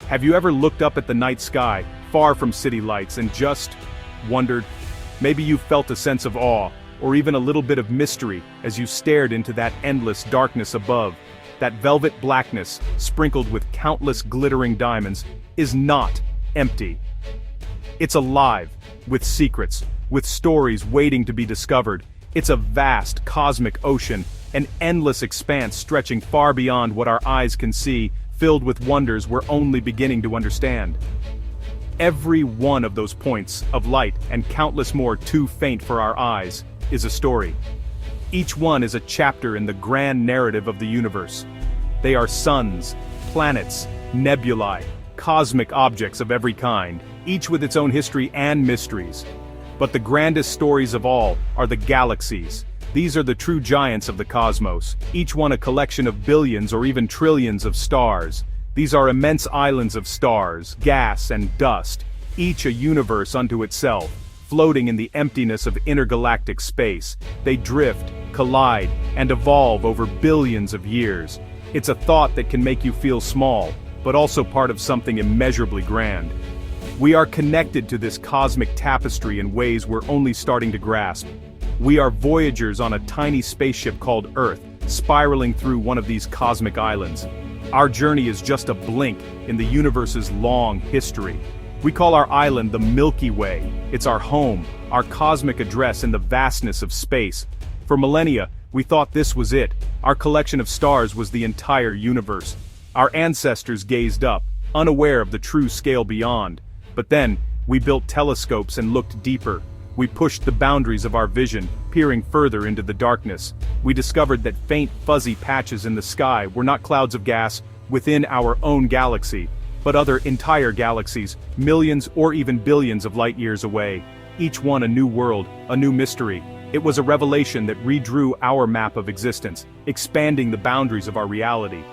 Have you ever looked up at the night sky, far from city lights, and just wondered? Maybe you felt a sense of awe, or even a little bit of mystery, as you stared into that endless darkness above. That velvet blackness, sprinkled with countless glittering diamonds, is not empty. It's alive, with secrets, with stories waiting to be discovered. It's a vast cosmic ocean, an endless expanse stretching far beyond what our eyes can see, filled with wonders we're only beginning to understand. Every one of those points of light, and countless more too faint for our eyes, is a story. Each one is a chapter in the grand narrative of the universe. They are suns, planets, nebulae, cosmic objects of every kind, each with its own history and mysteries. But the grandest stories of all are the galaxies. These are the true giants of the cosmos, each one a collection of billions or even trillions of stars. These are immense islands of stars, gas and dust, each a universe unto itself, floating in the emptiness of intergalactic space. They drift, collide, and evolve over billions of years. It's a thought that can make you feel small, but also part of something immeasurably grand. We are connected to this cosmic tapestry in ways we're only starting to grasp. We are voyagers on a tiny spaceship called Earth, spiraling through one of these cosmic islands. Our journey is just a blink in the universe's long history. We call our island the Milky Way. It's our home, our cosmic address in the vastness of space. For millennia, we thought this was it. Our collection of stars was the entire universe. Our ancestors gazed up, unaware of the true scale beyond. But then, we built telescopes and looked deeper. We pushed the boundaries of our vision, peering further into the darkness. We discovered that faint, fuzzy patches in the sky were not clouds of gas within our own galaxy, but other entire galaxies, millions or even billions of light years away. Each one a new world, a new mystery. It was a revelation that redrew our map of existence, expanding the boundaries of our reality.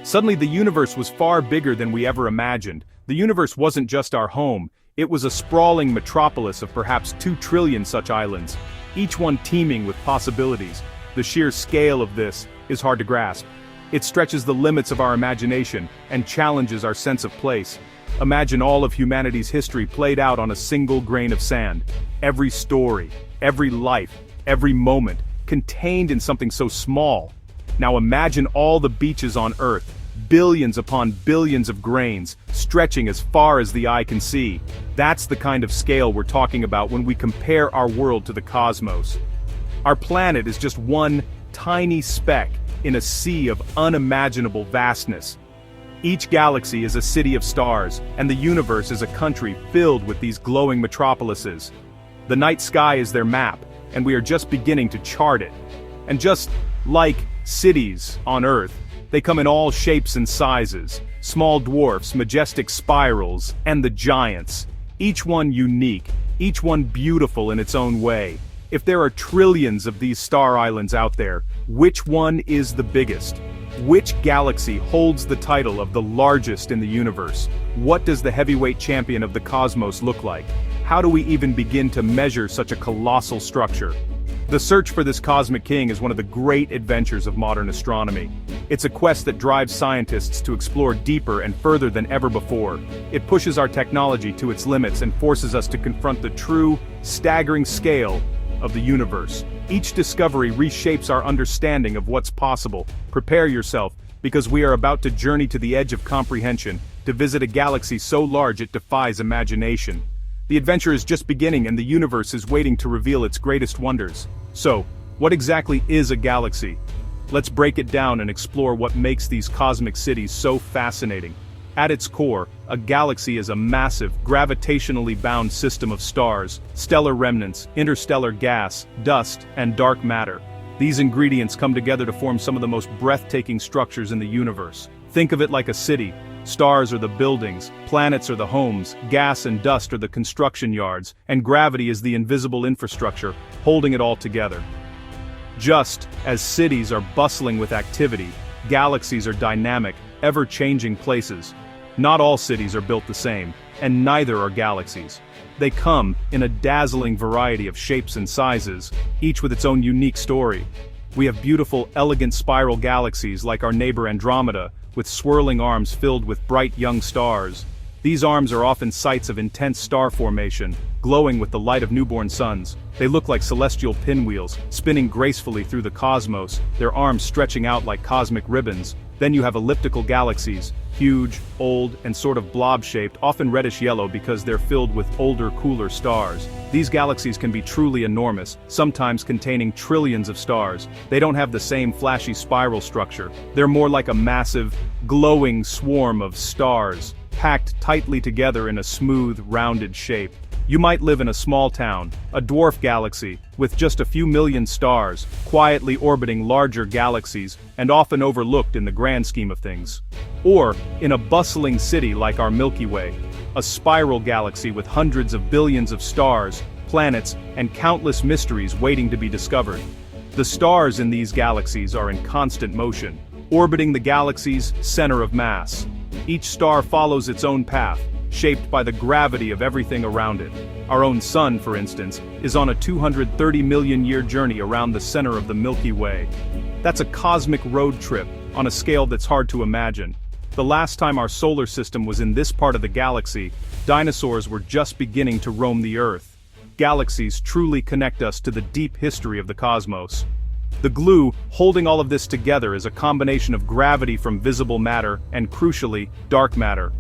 Suddenly the universe was far bigger than we ever imagined. The universe wasn't just our home. It was a sprawling metropolis of perhaps 2 trillion such islands, each one teeming with possibilities. The sheer scale of this is hard to grasp. It stretches the limits of our imagination and challenges our sense of place. Imagine all of humanity's history played out on a single grain of sand. Every story, every life, every moment, contained in something so small. Now imagine all the beaches on Earth, billions upon billions of grains, stretching as far as the eye can see. That's the kind of scale we're talking about when we compare our world to the cosmos. Our planet is just one tiny speck in a sea of unimaginable vastness. Each galaxy is a city of stars, and the universe is a country filled with these glowing metropolises. The night sky is their map, and we are just beginning to chart it. And just like cities on Earth, they come in all shapes and sizes, small dwarfs, majestic spirals, and the giants. Each one unique, each one beautiful in its own way. If there are trillions of these star islands out there, which one is the biggest? Which galaxy holds the title of the largest in the universe? What does the heavyweight champion of the cosmos look like? How do we even begin to measure such a colossal structure? The search for this cosmic king is one of the great adventures of modern astronomy. It's a quest that drives scientists to explore deeper and further than ever before. It pushes our technology to its limits and forces us to confront the true, staggering scale of the universe. Each discovery reshapes our understanding of what's possible. Prepare yourself, because we are about to journey to the edge of comprehension, to visit a galaxy so large it defies imagination. The adventure is just beginning, and the universe is waiting to reveal its greatest wonders. So, what exactly is a galaxy? Let's break it down and explore what makes these cosmic cities so fascinating. At its core, a galaxy is a massive, gravitationally bound system of stars, stellar remnants, interstellar gas, dust, and dark matter. These ingredients come together to form some of the most breathtaking structures in the universe. Think of it like a city. Stars are the buildings, planets are the homes, gas and dust are the construction yards, and gravity is the invisible infrastructure, holding it all together. Just as cities are bustling with activity, galaxies are dynamic, ever-changing places. Not all cities are built the same, and neither are galaxies. They come in a dazzling variety of shapes and sizes, each with its own unique story. We have beautiful, elegant spiral galaxies like our neighbor Andromeda, with swirling arms filled with bright young stars. These arms are often sites of intense star formation, glowing with the light of newborn suns. They look like celestial pinwheels, spinning gracefully through the cosmos, their arms stretching out like cosmic ribbons. Then you have elliptical galaxies, huge, old, and sort of blob-shaped, often reddish-yellow because they're filled with older, cooler stars. These galaxies can be truly enormous, sometimes containing trillions of stars. They don't have the same flashy spiral structure. They're more like a massive, glowing swarm of stars, packed tightly together in a smooth, rounded shape. You might live in a small town, a dwarf galaxy, with just a few million stars, quietly orbiting larger galaxies, and often overlooked in the grand scheme of things. Or, in a bustling city like our Milky Way, a spiral galaxy with hundreds of billions of stars, planets, and countless mysteries waiting to be discovered. The stars in these galaxies are in constant motion, orbiting the galaxy's center of mass. Each star follows its own path, shaped by the gravity of everything around it. Our own sun, for instance, is on a 230 million-year journey around the center of the Milky Way. That's a cosmic road trip, on a scale that's hard to imagine. The last time our solar system was in this part of the galaxy, dinosaurs were just beginning to roam the Earth. Galaxies truly connect us to the deep history of the cosmos. The glue holding all of this together is a combination of gravity from visible matter and, crucially, dark matter.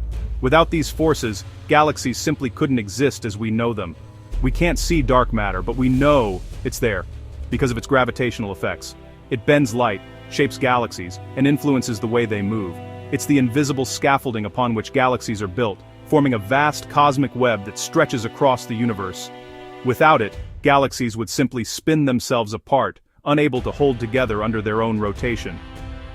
Without these forces, galaxies simply couldn't exist as we know them. We can't see dark matter, but we know it's there, because of its gravitational effects. It bends light, shapes galaxies, and influences the way they move. It's the invisible scaffolding upon which galaxies are built, forming a vast cosmic web that stretches across the universe. Without it, galaxies would simply spin themselves apart, unable to hold together under their own rotation.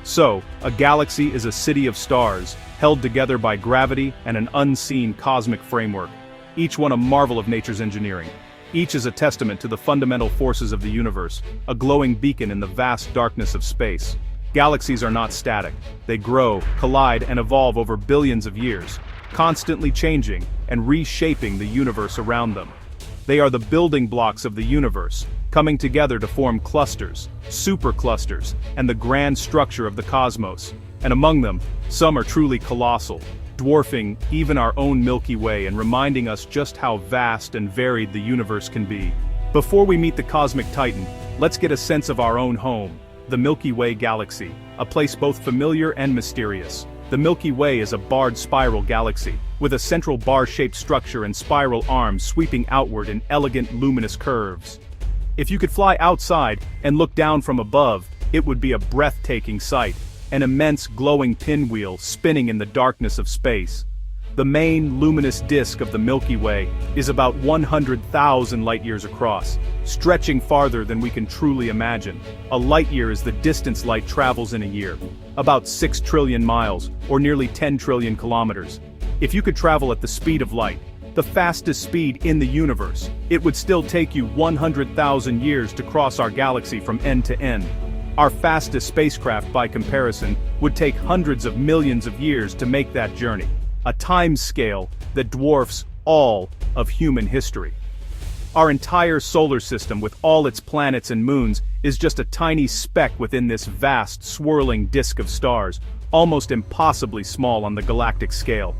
So, a galaxy is a city of stars, held together by gravity and an unseen cosmic framework. Each one a marvel of nature's engineering. Each is a testament to the fundamental forces of the universe, a glowing beacon in the vast darkness of space. Galaxies are not static. They grow, collide, and evolve over billions of years, constantly changing and reshaping the universe around them. They are the building blocks of the universe, coming together to form clusters, superclusters, and the grand structure of the cosmos. And among them, some are truly colossal, dwarfing even our own Milky Way and reminding us just how vast and varied the universe can be. Before we meet the cosmic titan, let's get a sense of our own home, the Milky Way galaxy, a place both familiar and mysterious. The Milky Way is a barred spiral galaxy, with a central bar-shaped structure and spiral arms sweeping outward in elegant luminous curves. If you could fly outside and look down from above, it would be a breathtaking sight, an immense glowing pinwheel spinning in the darkness of space. The main luminous disk of the Milky Way is about 100,000 light-years across, stretching farther than we can truly imagine. A light-year is the distance light travels in a year, about 6 trillion miles, or nearly 10 trillion kilometers. If you could travel at the speed of light, the fastest speed in the universe, it would still take you 100,000 years to cross our galaxy from end to end. Our fastest spacecraft, by comparison, would take hundreds of millions of years to make that journey. A time scale that dwarfs all of human history. Our entire solar system, with all its planets and moons, is just a tiny speck within this vast, swirling disk of stars, almost impossibly small on the galactic scale.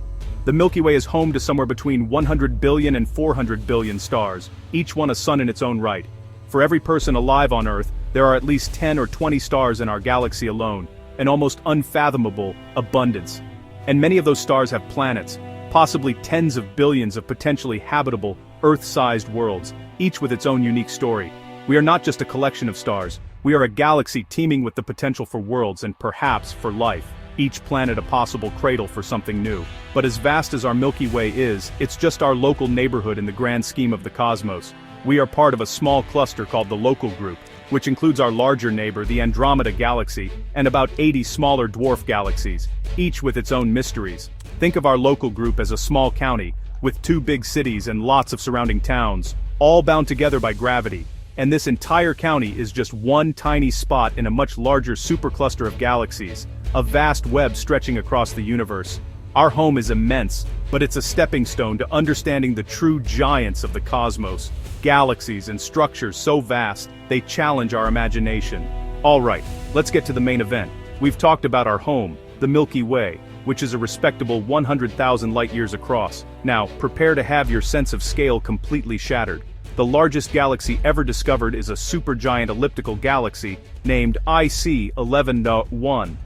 The Milky Way is home to somewhere between 100 billion and 400 billion stars, each one a sun in its own right. For every person alive on Earth, there are at least 10 or 20 stars in our galaxy alone, an almost unfathomable abundance. And many of those stars have planets, possibly tens of billions of potentially habitable, Earth-sized worlds, each with its own unique story. We are not just a collection of stars, we are a galaxy teeming with the potential for worlds and perhaps for life, each planet a possible cradle for something new. But as vast as our Milky Way is, it's just our local neighborhood in the grand scheme of the cosmos. We are part of a small cluster called the Local Group, which includes our larger neighbor, the Andromeda Galaxy, and about 80 smaller dwarf galaxies, each with its own mysteries. Think of our local group as a small county, with 2 big cities and lots of surrounding towns, all bound together by gravity. And this entire county is just one tiny spot in a much larger supercluster of galaxies, a vast web stretching across the universe. Our home is immense, but it's a stepping stone to understanding the true giants of the cosmos. Galaxies and structures so vast, they challenge our imagination. Alright, let's get to the main event. We've talked about our home, the Milky Way, which is a respectable 100,000 light-years across. Now, prepare to have your sense of scale completely shattered. The largest galaxy ever discovered is a supergiant elliptical galaxy named IC 1101.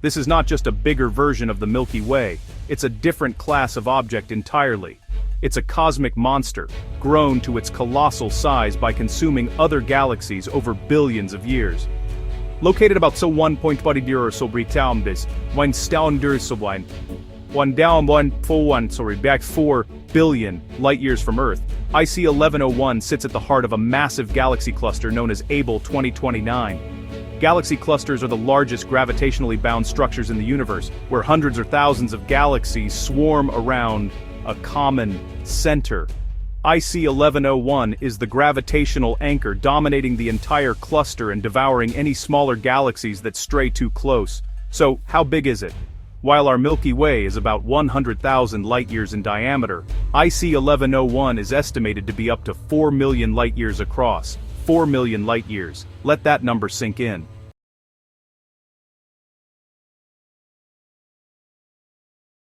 This is not just a bigger version of the Milky Way, it's a different class of object entirely. It's a cosmic monster, grown to its colossal size by consuming other galaxies over billions of years. Located about 1.40 sobre Talmbis, 1 back 4 billion light-years from Earth, IC 1101 sits at the heart of a massive galaxy cluster known as Abell 2029. Galaxy clusters are the largest gravitationally bound structures in the universe, where hundreds or thousands of galaxies swarm around a common center. IC 1101 is the gravitational anchor dominating the entire cluster and devouring any smaller galaxies that stray too close. So, how big is it? While our Milky Way is about 100,000 light-years in diameter, IC 1101 is estimated to be up to 4 million light-years across. 4 million light-years. Let that number sink in.